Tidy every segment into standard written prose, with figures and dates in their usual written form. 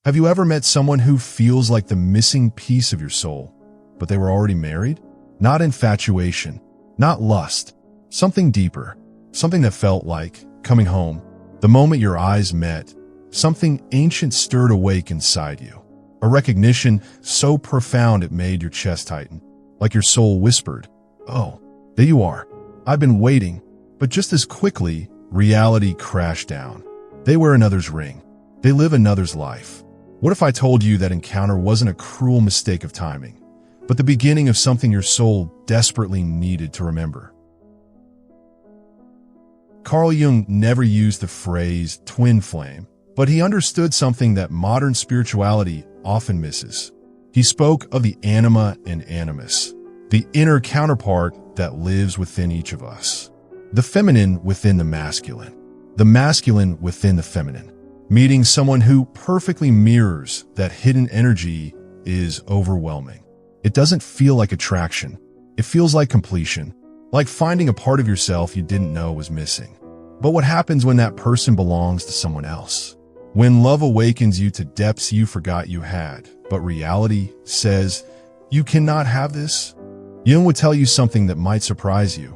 Have you ever met someone who feels like the missing piece of your soul, but they were already married? Not infatuation, not lust, something deeper, something that felt like coming home. The moment your eyes met, something ancient stirred awake inside you. A recognition so profound it made your chest tighten, like your soul whispered, "Oh, there you are. I've been waiting." But just as quickly, reality crashed down. They wear another's ring. They live another's life. What if I told you that encounter wasn't a cruel mistake of timing, but the beginning of something your soul desperately needed to remember? Carl Jung never used the phrase twin flame, but he understood something that modern spirituality often misses. He spoke of the anima and animus, the inner counterpart that lives within each of us. The feminine within the masculine within the feminine. Meeting someone who perfectly mirrors that hidden energy is overwhelming. It doesn't feel like attraction. It feels like completion, like finding a part of yourself you didn't know was missing. But what happens when that person belongs to someone else? When love awakens you to depths you forgot you had, but reality says, you cannot have this? Jung would tell you something that might surprise you.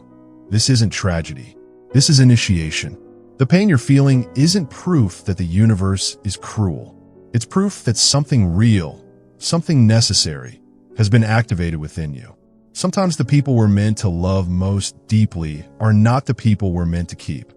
This isn't tragedy. This is initiation. The pain you're feeling isn't proof that the universe is cruel. It's proof that something real, something necessary, has been activated within you. Sometimes the people we're meant to love most deeply are not the people we're meant to keep.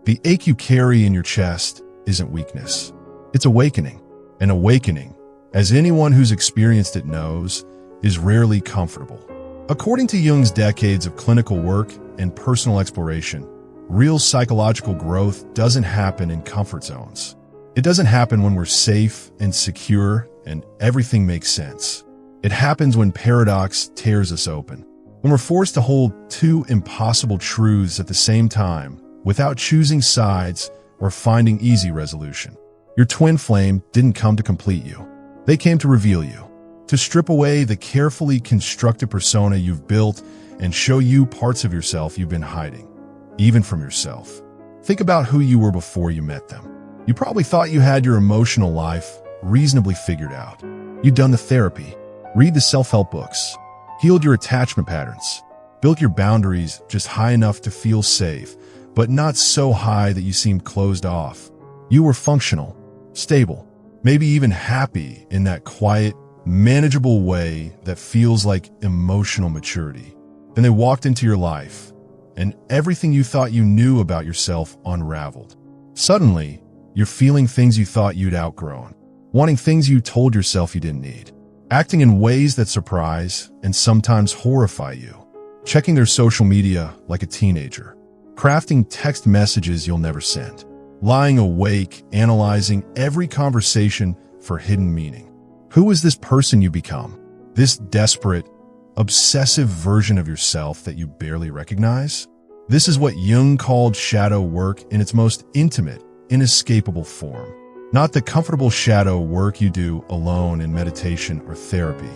The ache you carry in your chest isn't weakness. It's awakening. And awakening, as anyone who's experienced it knows, is rarely comfortable. According to Jung's decades of clinical work and personal exploration, real psychological growth doesn't happen in comfort zones. It doesn't happen when we're safe and secure and everything makes sense. It happens when paradox tears us open, when we're forced to hold two impossible truths at the same time without choosing sides or finding easy resolution. Your twin flame didn't come to complete you. They came to reveal you, to strip away the carefully constructed persona you've built and show you parts of yourself you've been hiding, even from yourself. Think about who you were before you met them. You probably thought you had your emotional life reasonably figured out. You'd done the therapy, read the self-help books, healed your attachment patterns, built your boundaries just high enough to feel safe, but not so high that you seemed closed off. You were functional, stable, maybe even happy in that quiet, manageable way that feels like emotional maturity. Then they walked into your life, and everything you thought you knew about yourself unraveled. Suddenly, you're feeling things you thought you'd outgrown, wanting things you told yourself you didn't need, acting in ways that surprise and sometimes horrify you, checking their social media like a teenager, crafting text messages you'll never send, lying awake, analyzing every conversation for hidden meaning. Who is this person you become? This desperate, obsessive version of yourself that you barely recognize? This is what Jung called shadow work in its most intimate, inescapable form. Not the comfortable shadow work you do alone in meditation or therapy.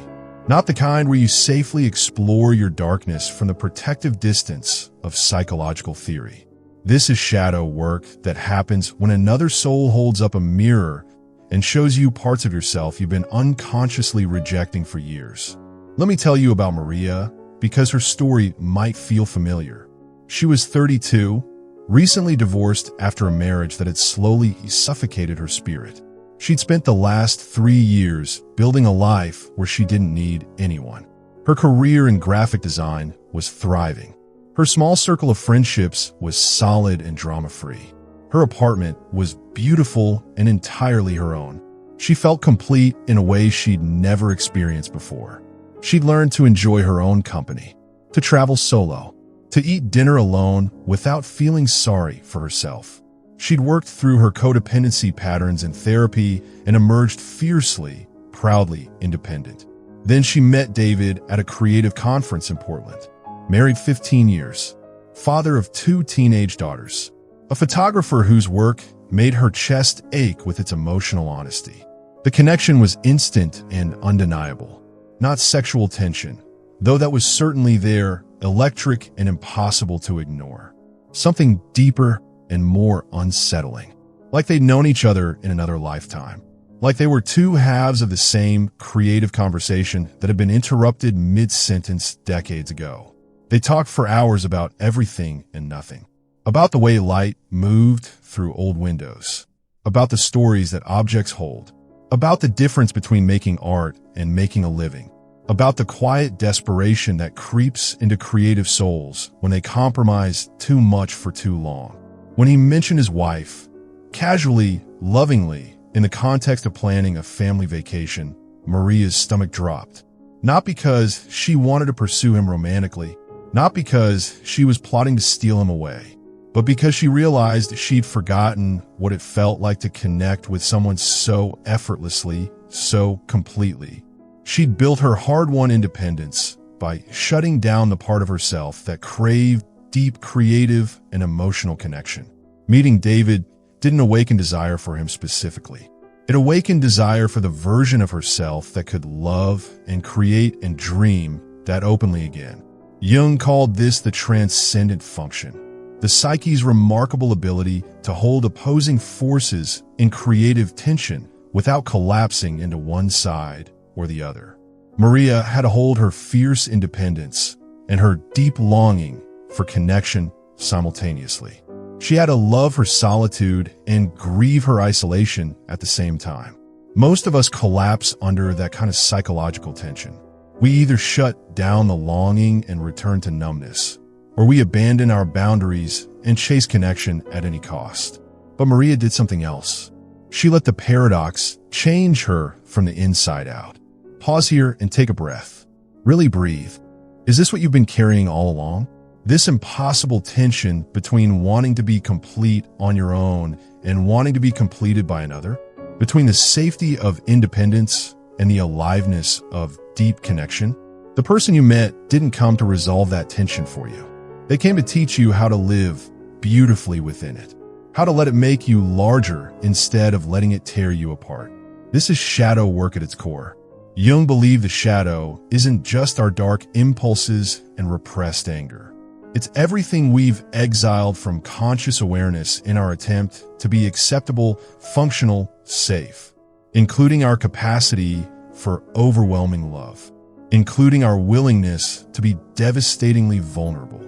Not the kind where you safely explore your darkness from the protective distance of psychological theory. This is shadow work that happens when another soul holds up a mirror and shows you parts of yourself you've been unconsciously rejecting for years. Let me tell you about Maria, because her story might feel familiar. She was 32, recently divorced after a marriage that had slowly suffocated her spirit. She'd spent the last 3 years building a life where she didn't need anyone. Her career in graphic design was thriving. Her small circle of friendships was solid and drama-free. Her apartment was beautiful and entirely her own. She felt complete in a way she'd never experienced before. She'd learned to enjoy her own company, to travel solo, to eat dinner alone without feeling sorry for herself. She'd worked through her codependency patterns in therapy and emerged fiercely, proudly independent. Then she met David at a creative conference in Portland. Married 15 years, father of 2 teenage daughters, a photographer whose work made her chest ache with its emotional honesty. The connection was instant and undeniable. Not sexual tension, though that was certainly there, electric and impossible to ignore. Something deeper and more unsettling. like they'd known each other in another lifetime, like they were two halves of the same creative conversation that had been interrupted mid-sentence decades ago. They talked for hours about everything and nothing, about the way light moved through old windows, about the stories that objects hold, about the difference between making art and making a living, about the quiet desperation that creeps into creative souls when they compromise too much for too long. When he mentioned his wife, casually, lovingly, in the context of planning a family vacation, Maria's stomach dropped. Not because she wanted to pursue him romantically, not because she was plotting to steal him away, but because she realized she'd forgotten what it felt like to connect with someone so effortlessly, so completely. She'd built her hard-won independence by shutting down the part of herself that craved deep creative and emotional connection. Meeting David didn't awaken desire for him specifically. It awakened desire for the version of herself that could love and create and dream that openly again. Jung called this the transcendent function, the psyche's remarkable ability to hold opposing forces in creative tension without collapsing into one side or the other. Maria had to hold her fierce independence and her deep longing for connection simultaneously. She had to love her solitude and grieve her isolation at the same time. Most of us collapse under that kind of psychological tension. We either shut down the longing and return to numbness, or we abandon our boundaries and chase connection at any cost. But Maria did something else. She let the paradox change her from the inside out. Pause here and take a breath. Really breathe. Is this what you've been carrying all along? This impossible tension between wanting to be complete on your own and wanting to be completed by another? Between the safety of independence and the aliveness of deep connection? The person you met didn't come to resolve that tension for you. They came to teach you how to live beautifully within it, how to let it make you larger instead of letting it tear you apart. This is shadow work at its core. Jung believed the shadow isn't just our dark impulses and repressed anger. It's everything we've exiled from conscious awareness in our attempt to be acceptable, functional, safe, including our capacity for overwhelming love, including our willingness to be devastatingly vulnerable,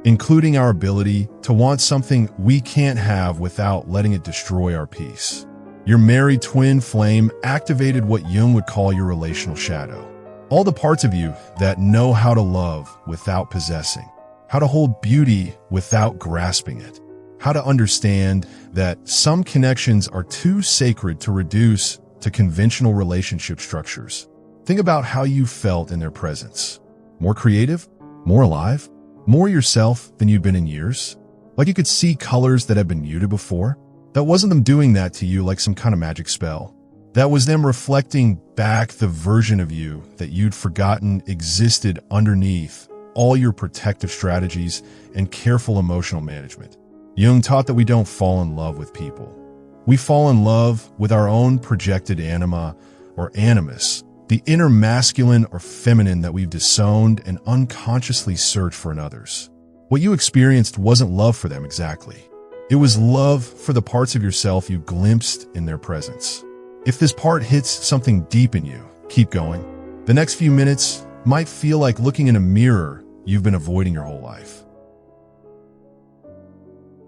including our ability to want something we can't have without letting it destroy our peace. Your married twin flame activated what Jung would call your relational shadow. All the parts of you that know how to love without possessing, how to hold beauty without grasping it, how to understand that some connections are too sacred to reduce to conventional relationship structures. Think about how you felt in their presence. More creative? More alive? More yourself than you'd been in years? Like you could see colors that had been muted before? That wasn't them doing that to you like some kind of magic spell. That was them reflecting back the version of you that you'd forgotten existed underneath all your protective strategies and careful emotional management. Jung taught that we don't fall in love with people. We fall in love with our own projected anima or animus, the inner masculine or feminine that we've disowned and unconsciously searched for in others. What you experienced wasn't love for them exactly. It was love for the parts of yourself you glimpsed in their presence. If this part hits something deep in you, keep going. The next few minutes might feel like looking in a mirror you've been avoiding your whole life.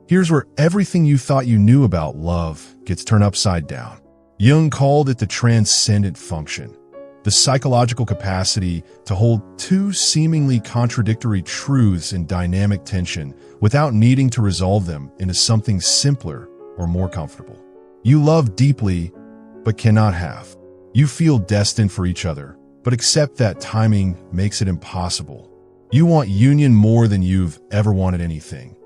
Here's where everything you thought you knew about love gets turned upside down. Jung called it the transcendent function, the psychological capacity to hold two seemingly contradictory truths in dynamic tension without needing to resolve them into something simpler or more comfortable. You love deeply, but cannot have. You feel destined for each other, but accept that timing makes it impossible. You want union more than you've ever wanted anything,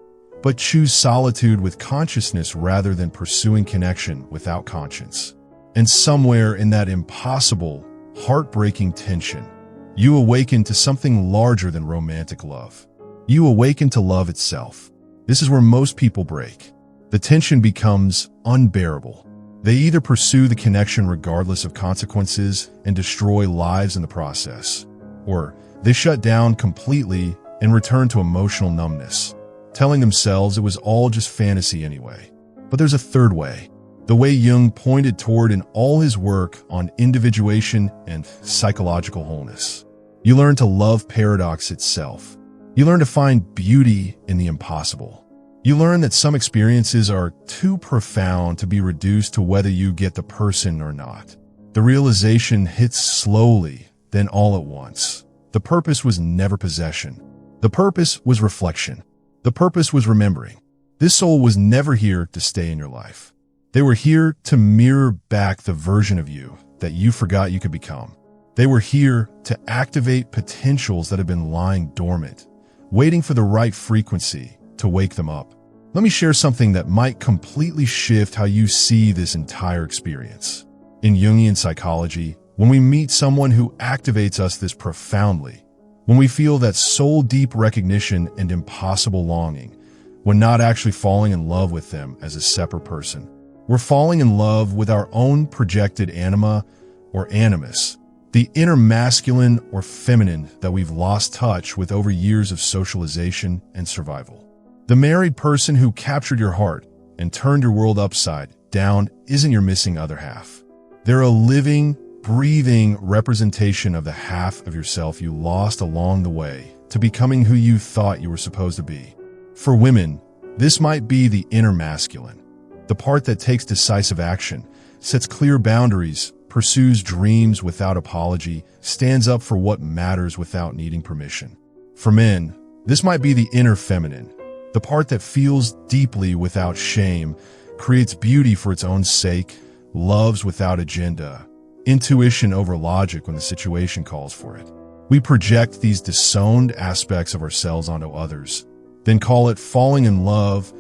but choose solitude with consciousness rather than pursuing connection without conscience. And somewhere in that impossible, heartbreaking tension, you awaken to something larger than romantic love. You awaken to love itself. This is where most people break. The tension becomes unbearable. They either pursue the connection regardless of consequences and destroy lives in the process, or they shut down completely and return to emotional numbness, telling themselves it was all just fantasy anyway. But there's a third way. the way Jung pointed toward in all his work on individuation and psychological wholeness. You learn to love paradox itself. You learn to find beauty in the impossible. You learn that some experiences are too profound to be reduced to whether you get the person or not. The realization hits slowly, then all at once. The purpose was never possession. The purpose was reflection. The purpose was remembering. This soul was never here to stay in your life. They were here to mirror back the version of you that you forgot you could become. They were here to activate potentials that have been lying dormant, waiting for the right frequency to wake them up. Let me share something that might completely shift how you see this entire experience. In Jungian psychology, when we meet someone who activates us this profoundly, when we feel that soul-deep recognition and impossible longing, when not actually falling in love with them as a separate person, we're falling in love with our own projected anima or animus, the inner masculine or feminine that we've lost touch with over years of socialization and survival. The married person who captured your heart and turned your world upside down isn't your missing other half. They're a living, breathing representation of the half of yourself you lost along the way to becoming who you thought you were supposed to be. For women, this might be the inner masculine, the part that takes decisive action, sets clear boundaries, pursues dreams without apology, stands up for what matters without needing permission. For men, this might be the inner feminine, the part that feels deeply without shame, creates beauty for its own sake, loves without agenda, intuition over logic when the situation calls for it. We project these disowned aspects of ourselves onto others, then call it falling in love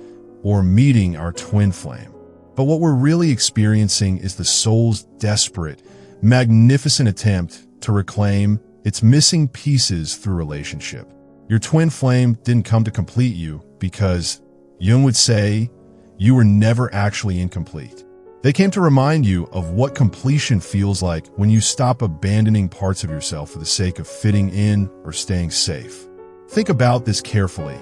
or meeting our twin flame. But what we're really experiencing is the soul's desperate, magnificent attempt to reclaim its missing pieces through relationship. Your twin flame didn't come to complete you because, Jung would say, you were never actually incomplete. They came to remind you of what completion feels like when you stop abandoning parts of yourself for the sake of fitting in or staying safe. Think about this carefully.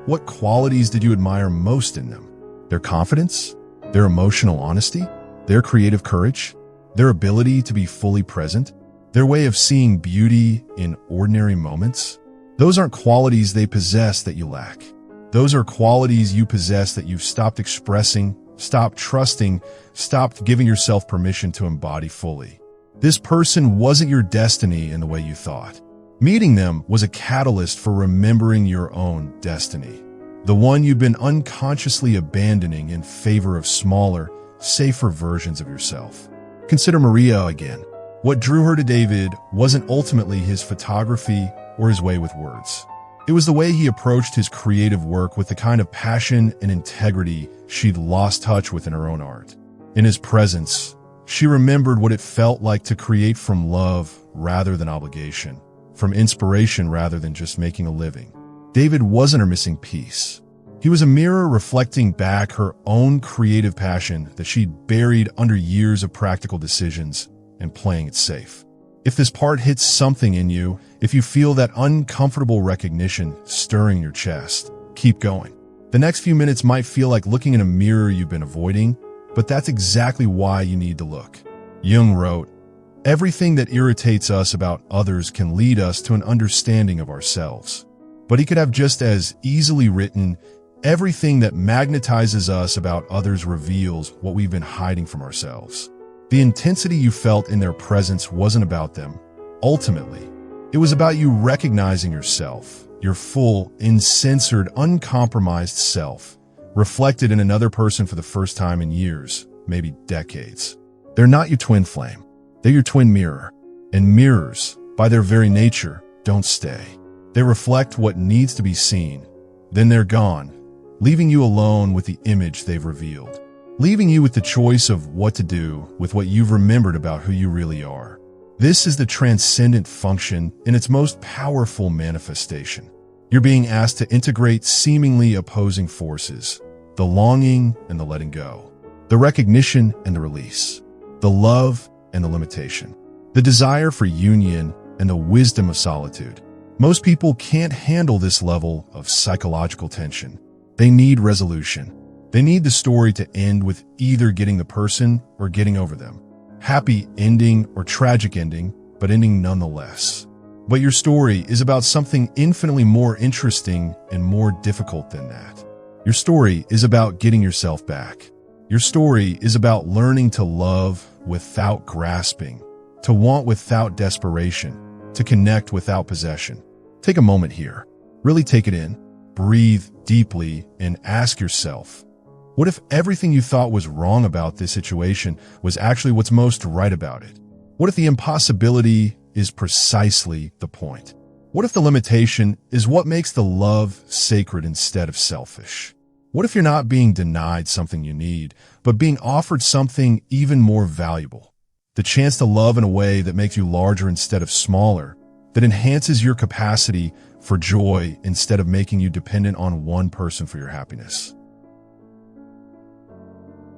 What qualities did you admire most in them? Their confidence? Their emotional honesty? Their creative courage? Their ability to be fully present? Their way of seeing beauty in ordinary moments? Those aren't qualities they possess that you lack. Those are qualities you possess that you've stopped expressing, stopped trusting, stopped giving yourself permission to embody fully. This person wasn't your destiny in the way you thought. Meeting them was a catalyst for remembering your own destiny, the one you've been unconsciously abandoning in favor of smaller, safer versions of yourself. Consider Maria again. What drew her to David wasn't ultimately his photography or his way with words. It was the way he approached his creative work with the kind of passion and integrity she'd lost touch with in her own art. In his presence, she remembered what it felt like to create from love rather than obligation, from inspiration rather than just making a living. David wasn't her missing piece. He was a mirror reflecting back her own creative passion that she'd buried under years of practical decisions and playing it safe. If this part hits something in you, if you feel that uncomfortable recognition stirring your chest, keep going. The next few minutes might feel like looking in a mirror you've been avoiding, but that's exactly why you need to look. Jung wrote, "Everything that irritates us about others can lead us to an understanding of ourselves." But he could have just as easily written, "Everything that magnetizes us about others reveals what we've been hiding from ourselves." The intensity you felt in their presence wasn't about them. Ultimately, it was about you recognizing yourself, your full, uncensored, uncompromised self, reflected in another person for the first time in years, maybe decades. They're not your twin flame. They're your twin mirror. And mirrors, by their very nature, don't stay. They reflect what needs to be seen. Then they're gone, leaving you alone with the image they've revealed. Leaving you with the choice of what to do with what you've remembered about who you really are. This is the transcendent function in its most powerful manifestation. You're being asked to integrate seemingly opposing forces, the longing and the letting go, the recognition and the release, the love and the limitation, the desire for union and the wisdom of solitude. Most people can't handle this level of psychological tension. They need resolution. They need the story to end with either getting the person or getting over them. Happy ending or tragic ending, but ending nonetheless. But your story is about something infinitely more interesting and more difficult than that. Your story is about getting yourself back. Your story is about learning to love without grasping, to want without desperation, to connect without possession. Take a moment here. Really take it in. Breathe deeply and ask yourself, what if everything you thought was wrong about this situation was actually what's most right about it? What if the impossibility is precisely the point? What if the limitation is what makes the love sacred instead of selfish? What if you're not being denied something you need, but being offered something even more valuable? The chance to love in a way that makes you larger instead of smaller, that enhances your capacity for joy instead of making you dependent on one person for your happiness.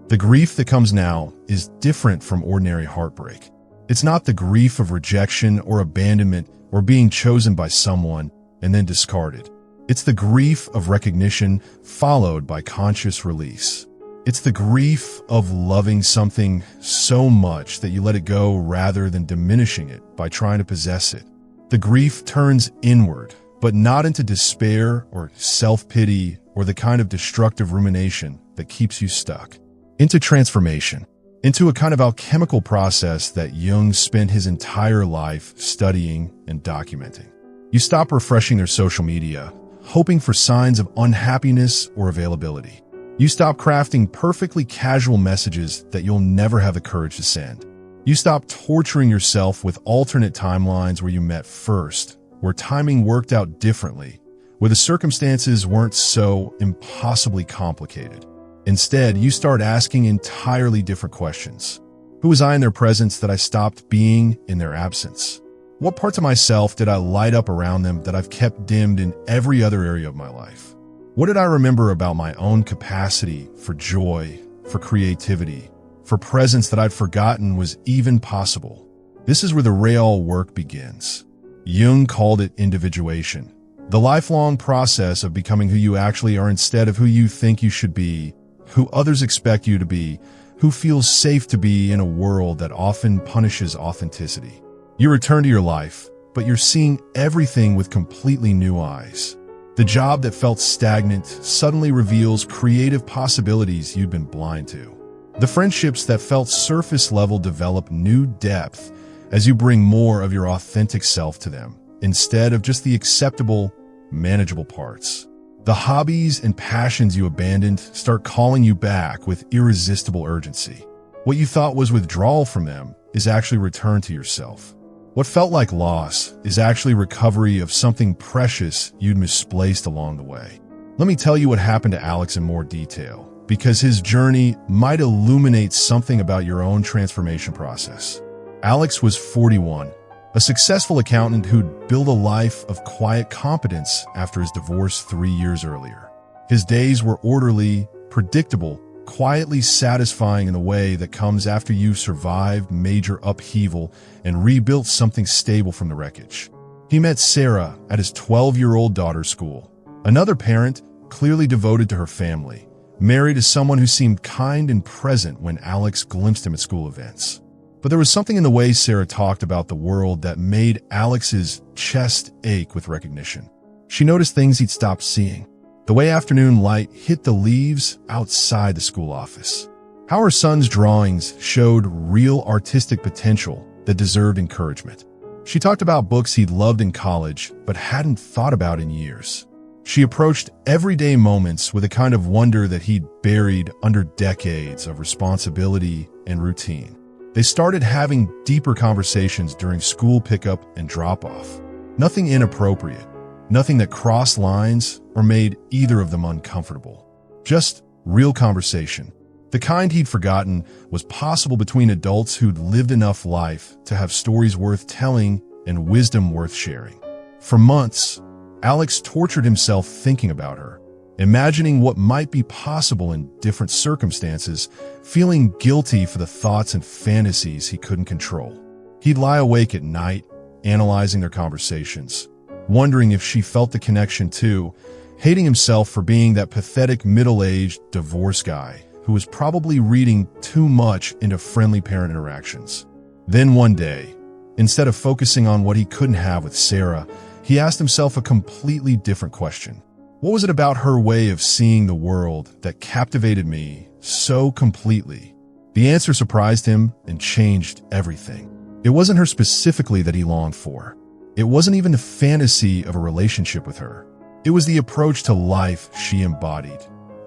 The grief that comes now is different from ordinary heartbreak. It's not the grief of rejection or abandonment or being chosen by someone and then discarded. It's the grief of recognition followed by conscious release. It's the grief of loving something so much that you let it go rather than diminishing it by trying to possess it. The grief turns inward, but not into despair or self-pity or the kind of destructive rumination that keeps you stuck. Into transformation, into a kind of alchemical process that Jung spent his entire life studying and documenting. You stop refreshing their social media, hoping for signs of unhappiness or availability. You stop crafting perfectly casual messages that you'll never have the courage to send. You stop torturing yourself with alternate timelines where you met first, where timing worked out differently, where the circumstances weren't so impossibly complicated. Instead, you start asking entirely different questions. Who was I in their presence that I stopped being in their absence? What parts of myself did I light up around them that I've kept dimmed in every other area of my life? What did I remember about my own capacity for joy, for creativity, for presence that I'd forgotten was even possible? This is where the real work begins. Jung called it individuation, the lifelong process of becoming who you actually are instead of who you think you should be, who others expect you to be, who feels safe to be in a world that often punishes authenticity. You return to your life, but you're seeing everything with completely new eyes. The job that felt stagnant suddenly reveals creative possibilities you'd been blind to. The friendships that felt surface level develop new depth as you bring more of your authentic self to them, instead of just the acceptable, manageable parts. The hobbies and passions you abandoned start calling you back with irresistible urgency. What you thought was withdrawal from them is actually return to yourself. What felt like loss is actually recovery of something precious you'd misplaced along the way. Let me tell you what happened to Alex in more detail, because his journey might illuminate something about your own transformation process. Alex was 41, a successful accountant who'd built a life of quiet competence after his divorce 3 years earlier. His days were orderly, predictable, quietly satisfying in the way that comes after you've survived major upheaval and rebuilt something stable from the wreckage. He met Sarah at his 12-year-old daughter's school, another parent clearly devoted to her family, married to someone who seemed kind and present when Alex glimpsed him at school events. But there was something in the way Sarah talked about the world that made Alex's chest ache with recognition. She noticed things he'd stopped seeing. The way afternoon light hit the leaves outside the school office. How her son's drawings showed real artistic potential that deserved encouragement. She talked about books he'd loved in college but hadn't thought about in years. She approached everyday moments with a kind of wonder that he'd buried under decades of responsibility and routine. They started having deeper conversations during school pickup and drop-off. Nothing inappropriate, nothing that crossed lines or made either of them uncomfortable. Just real conversation. The kind he'd forgotten was possible between adults who'd lived enough life to have stories worth telling and wisdom worth sharing. For months, Alex tortured himself thinking about her, imagining what might be possible in different circumstances, feeling guilty for the thoughts and fantasies he couldn't control. He'd lie awake at night, analyzing their conversations, wondering if she felt the connection too, hating himself for being that pathetic middle-aged divorce guy who was probably reading too much into friendly parent interactions. Then one day, instead of focusing on what he couldn't have with Sarah, he asked himself a completely different question. What was it about her way of seeing the world that captivated me so completely? The answer surprised him and changed everything. It wasn't her specifically that he longed for. It wasn't even the fantasy of a relationship with her. It was the approach to life she embodied.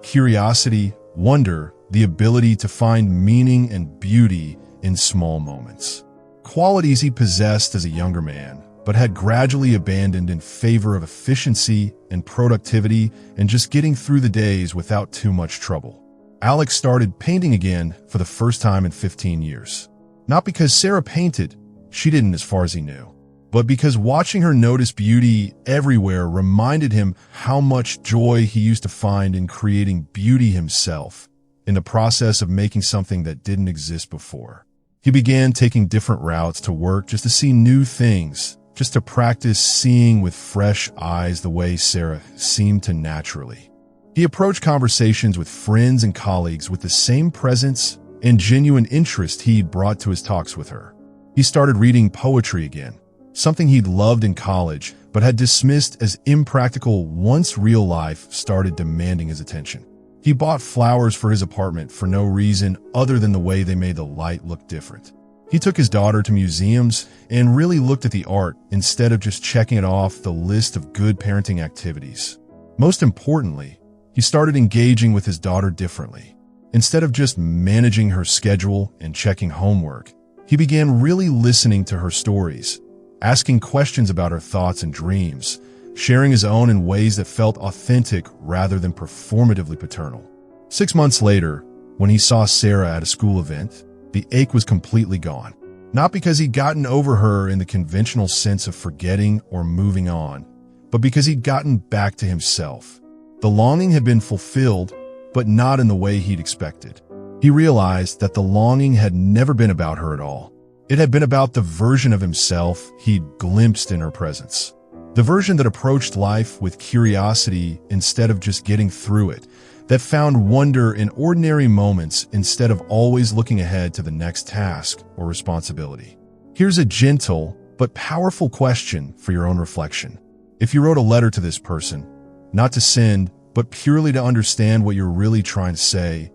Curiosity, wonder, the ability to find meaning and beauty in small moments. Qualities he possessed as a younger man, but had gradually abandoned in favor of efficiency and productivity and just getting through the days without too much trouble. Alex started painting again for the first time in 15 years. Not because Sarah painted, she didn't as far as he knew, but because watching her notice beauty everywhere reminded him how much joy he used to find in creating beauty himself, in the process of making something that didn't exist before. He began taking different routes to work just to see new things, just to practice seeing with fresh eyes the way Sarah seemed to naturally. He approached conversations with friends and colleagues with the same presence and genuine interest he'd brought to his talks with her. He started reading poetry again, something he'd loved in college but had dismissed as impractical once real life started demanding his attention. He bought flowers for his apartment for no reason other than the way they made the light look different. He took his daughter to museums and really looked at the art instead of just checking it off the list of good parenting activities. Most importantly, he started engaging with his daughter differently. Instead of just managing her schedule and checking homework, he began really listening to her stories, asking questions about her thoughts and dreams, sharing his own in ways that felt authentic rather than performatively paternal. 6 months later, when he saw Sarah at a school event, the ache was completely gone. Not because he'd gotten over her in the conventional sense of forgetting or moving on, but because he'd gotten back to himself. The longing had been fulfilled, but not in the way he'd expected. He realized that the longing had never been about her at all. It had been about the version of himself he'd glimpsed in her presence. The version that approached life with curiosity instead of just getting through it, that found wonder in ordinary moments instead of always looking ahead to the next task or responsibility. Here's a gentle but powerful question for your own reflection. If you wrote a letter to this person, not to send, but purely to understand what you're really trying to say,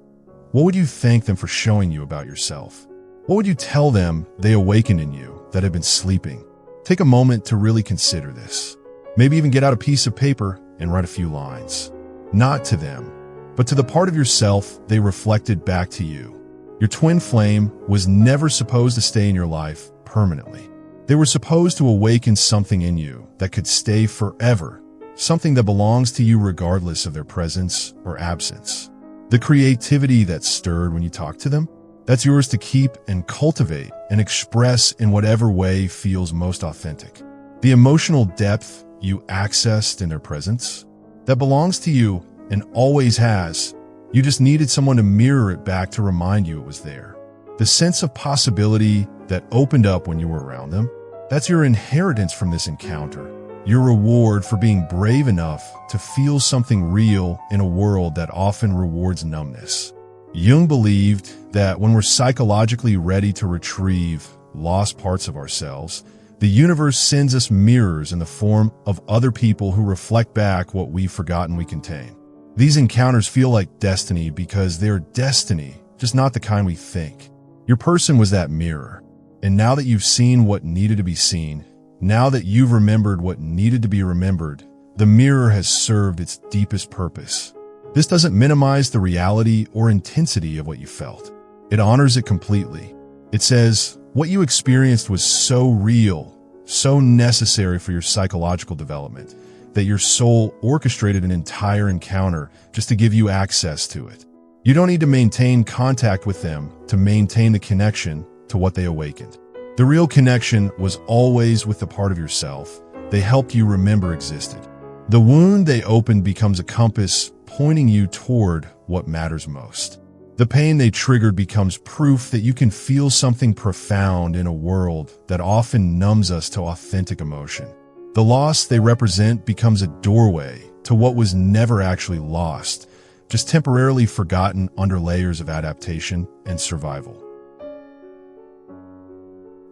what would you thank them for showing you about yourself? What would you tell them they awakened in you that had been sleeping? Take a moment to really consider this. Maybe even get out a piece of paper and write a few lines. Not to them, but to the part of yourself they reflected back to you. Your twin flame was never supposed to stay in your life permanently. They were supposed to awaken something in you that could stay forever, something that belongs to you regardless of their presence or absence. The creativity that's stirred when you talk to them, that's yours to keep and cultivate and express in whatever way feels most authentic. The emotional depth you accessed in their presence, that belongs to you and always has. You just needed someone to mirror it back to remind you it was there. The sense of possibility that opened up when you were around them, that's your inheritance from this encounter. Your reward for being brave enough to feel something real in a world that often rewards numbness. Jung believed that when we're psychologically ready to retrieve lost parts of ourselves, the universe sends us mirrors in the form of other people who reflect back what we've forgotten we contain. These encounters feel like destiny because they're destiny, just not the kind we think. Your person was that mirror. And now that you've seen what needed to be seen, now that you've remembered what needed to be remembered, the mirror has served its deepest purpose. This doesn't minimize the reality or intensity of what you felt. It honors it completely. It says, what you experienced was so real, so necessary for your psychological development, that your soul orchestrated an entire encounter just to give you access to it. You don't need to maintain contact with them to maintain the connection to what they awakened. The real connection was always with the part of yourself they helped you remember existed. The wound they opened becomes a compass pointing you toward what matters most. The pain they triggered becomes proof that you can feel something profound in a world that often numbs us to authentic emotion. The loss they represent becomes a doorway to what was never actually lost, just temporarily forgotten under layers of adaptation and survival.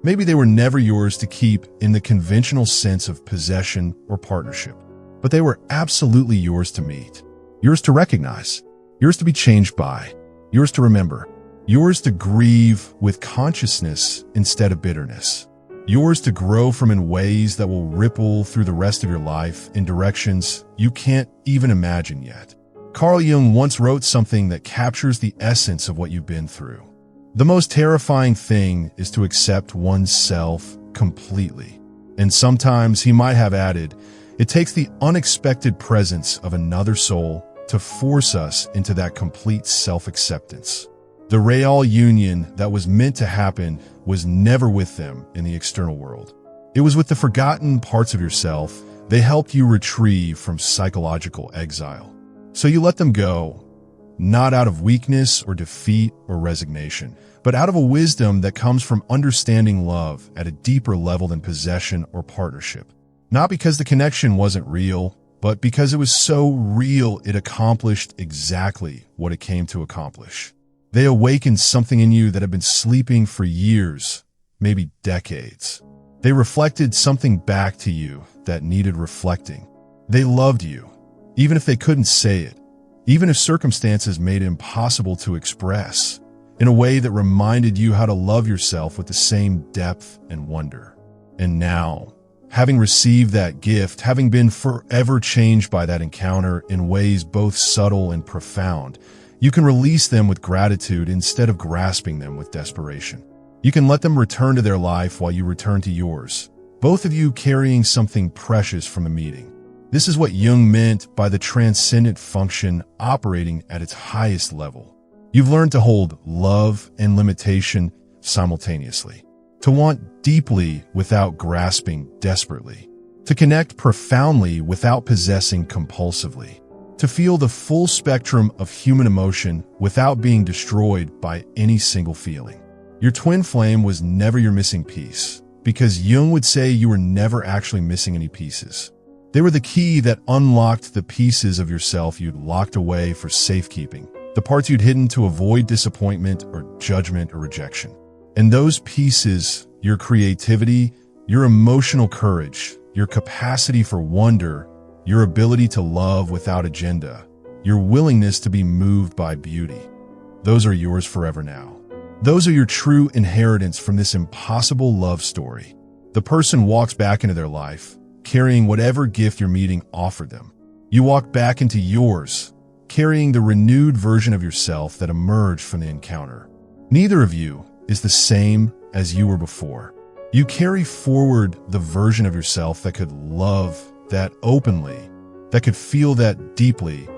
Maybe they were never yours to keep in the conventional sense of possession or partnership, but they were absolutely yours to meet, yours to recognize, yours to be changed by, yours to remember, yours to grieve with consciousness instead of bitterness, yours to grow from in ways that will ripple through the rest of your life in directions you can't even imagine yet. Carl Jung once wrote something that captures the essence of what you've been through. The most terrifying thing is to accept oneself completely. And sometimes, he might have added, it takes the unexpected presence of another soul to force us into that complete self-acceptance. The real union that was meant to happen was never with them in the external world. It was with the forgotten parts of yourself they helped you retrieve from psychological exile. So you let them go, not out of weakness or defeat or resignation, but out of a wisdom that comes from understanding love at a deeper level than possession or partnership. Not because the connection wasn't real, but because it was so real it accomplished exactly what it came to accomplish. They awakened something in you that had been sleeping for years, maybe decades. They reflected something back to you that needed reflecting. They loved you, even if they couldn't say it, even if circumstances made it impossible to express, in a way that reminded you how to love yourself with the same depth and wonder. And now, having received that gift, having been forever changed by that encounter in ways both subtle and profound, you can release them with gratitude instead of grasping them with desperation. You can let them return to their life while you return to yours, both of you carrying something precious from the meeting. This is what Jung meant by the transcendent function operating at its highest level. You've learned to hold love and limitation simultaneously, to want deeply without grasping desperately, to connect profoundly without possessing compulsively, to feel the full spectrum of human emotion without being destroyed by any single feeling. Your twin flame was never your missing piece, because Jung would say you were never actually missing any pieces. They were the key that unlocked the pieces of yourself you'd locked away for safekeeping, the parts you'd hidden to avoid disappointment or judgment or rejection. And those pieces, your creativity, your emotional courage, your capacity for wonder, your ability to love without agenda, your willingness to be moved by beauty, those are yours forever now. Those are your true inheritance from this impossible love story. The person walks back into their life, carrying whatever gift your meeting offered them. You walk back into yours, carrying the renewed version of yourself that emerged from the encounter. Neither of you is the same as you were before. You carry forward the version of yourself that could love that openly, that could feel that deeply,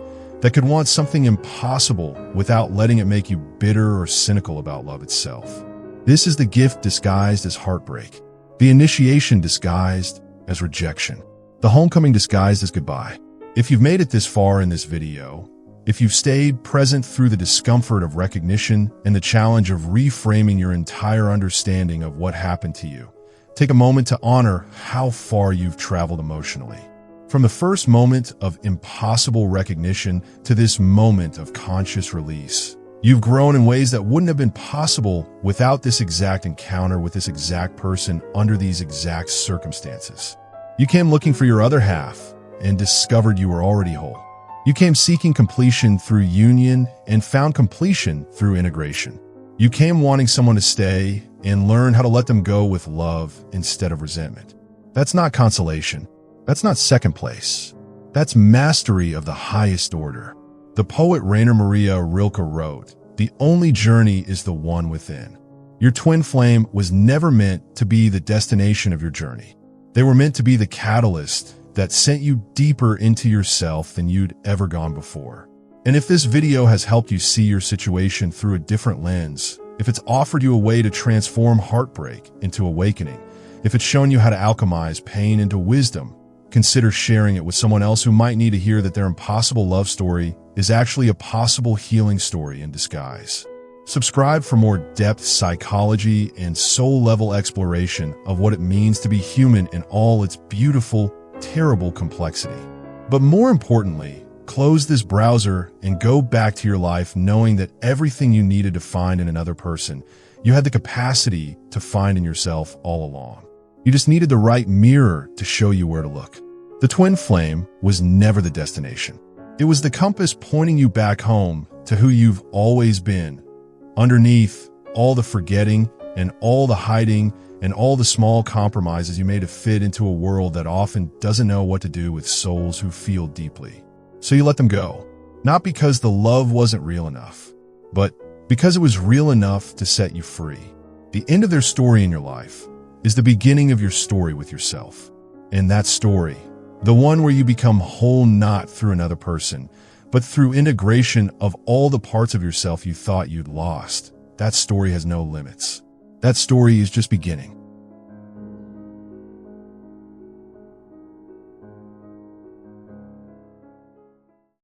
that could want something impossible without letting it make you bitter or cynical about love itself. This is the gift disguised as heartbreak, the initiation disguised as rejection, the homecoming disguised as goodbye. If you've made it this far in this video, if you've stayed present through the discomfort of recognition and the challenge of reframing your entire understanding of what happened to you, take a moment to honor how far you've traveled emotionally. From the first moment of impossible recognition to this moment of conscious release, you've grown in ways that wouldn't have been possible without this exact encounter with this exact person under these exact circumstances. You came looking for your other half and discovered you were already whole. You came seeking completion through union and found completion through integration. You came wanting someone to stay and learn how to let them go with love instead of resentment. That's not consolation. That's not second place. That's mastery of the highest order. The poet Rainer Maria Rilke wrote, "The only journey is the one within." Your twin flame was never meant to be the destination of your journey. They were meant to be the catalyst that sent you deeper into yourself than you'd ever gone before. And if this video has helped you see your situation through a different lens, if it's offered you a way to transform heartbreak into awakening, if it's shown you how to alchemize pain into wisdom, consider sharing it with someone else who might need to hear that their impossible love story is actually a possible healing story in disguise. Subscribe for more depth psychology and soul-level exploration of what it means to be human in all its beautiful, terrible complexity. But more importantly, close this browser and go back to your life knowing that everything you needed to find in another person, you had the capacity to find in yourself all along. You just needed the right mirror to show you where to look. The twin flame was never the destination. It was the compass pointing you back home to who you've always been, underneath all the forgetting and all the hiding and all the small compromises you made to fit into a world that often doesn't know what to do with souls who feel deeply. So you let them go, not because the love wasn't real enough, but because it was real enough to set you free. The end of their story in your life is the beginning of your story with yourself. And that story, the one where you become whole not through another person, but through integration of all the parts of yourself you thought you'd lost, that story has no limits. That story is just beginning.